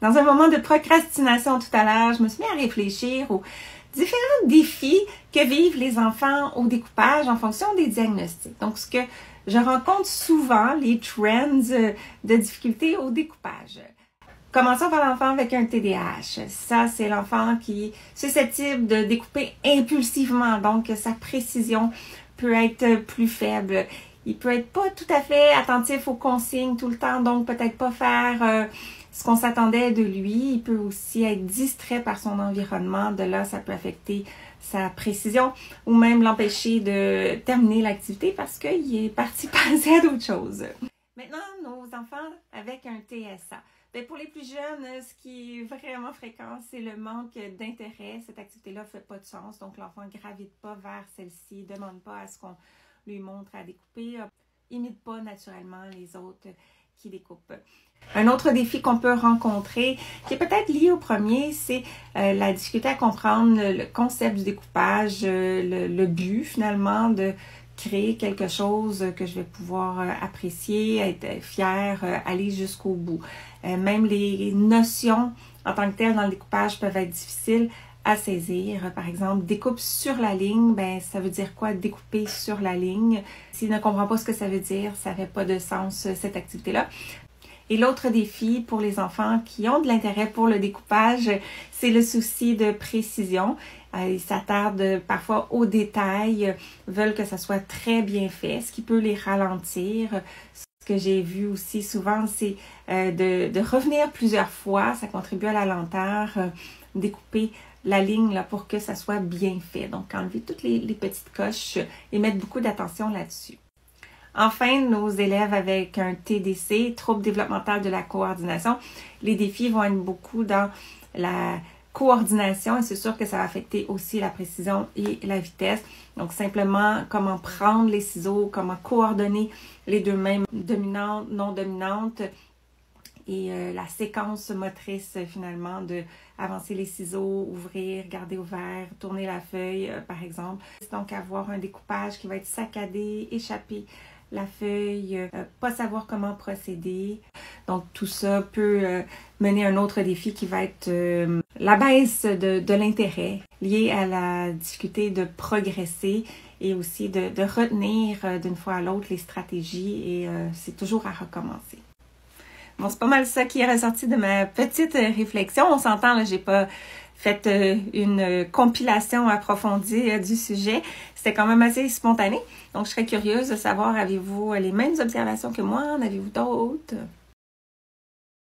Dans un moment de procrastination tout à l'heure, je me suis mis à réfléchir aux différents défis que vivent les enfants au découpage en fonction des diagnostics. Donc, ce que je rencontre souvent, les trends de difficultés au découpage. Commençons par l'enfant avec un TDAH. Ça, c'est l'enfant qui est susceptible de découper impulsivement, donc sa précision peut être plus faible. Il peut être pas tout à fait attentif aux consignes tout le temps, donc peut-être pas faire ce qu'on s'attendait de lui. Il peut aussi être distrait par son environnement. De là, ça peut affecter sa précision ou même l'empêcher de terminer l'activité parce qu'il est parti passer à d'autres choses. Maintenant, nos enfants avec un TSA. Bien, pour les plus jeunes, ce qui est vraiment fréquent, c'est le manque d'intérêt. Cette activité-là ne fait pas de sens, donc l'enfant ne gravite pas vers celle-ci, ne demande pas à ce qu'on lui montre à découper, imite pas naturellement les autres qui découpent. Un autre défi qu'on peut rencontrer, qui est peut-être lié au premier, c'est la difficulté à comprendre le concept du découpage, le but finalement de créer quelque chose que je vais pouvoir apprécier, être fière, aller jusqu'au bout. Même les notions en tant que telles dans le découpage peuvent être difficiles à saisir. Par exemple, découpe sur la ligne, ben ça veut dire quoi découper sur la ligne? S'il ne comprend pas ce que ça veut dire, ça fait pas de sens cette activité-là. Et l'autre défi pour les enfants qui ont de l'intérêt pour le découpage, c'est le souci de précision. Ils s'attardent parfois aux détails, veulent que ça soit très bien fait, ce qui peut les ralentir. Ce que j'ai vu aussi souvent, c'est de revenir plusieurs fois. Ça contribue à la lenteur, découper la ligne là, pour que ça soit bien fait. Donc, enlever toutes les petites coches et mettre beaucoup d'attention là-dessus. Enfin, nos élèves avec un TDC, trouble développemental de la coordination, les défis vont être beaucoup dans la coordination et c'est sûr que ça va affecter aussi la précision et la vitesse. Donc, simplement, comment prendre les ciseaux, comment coordonner les deux mains dominantes, non dominantes et la séquence motrice finalement de avancer les ciseaux, ouvrir, garder ouvert, tourner la feuille par exemple. Donc, avoir un découpage qui va être saccadé, échappé la feuille, pas savoir comment procéder. Donc, tout ça peut mener à un autre défi qui va être la baisse de l'intérêt lié à la difficulté de progresser et aussi de retenir d'une fois à l'autre les stratégies et c'est toujours à recommencer. Bon, c'est pas mal ça qui est ressorti de ma petite réflexion. On s'entend, là, j'ai pas fait une compilation approfondie du sujet. C'était quand même assez spontané. Donc, je serais curieuse de savoir, avez-vous les mêmes observations que moi? En avez-vous d'autres?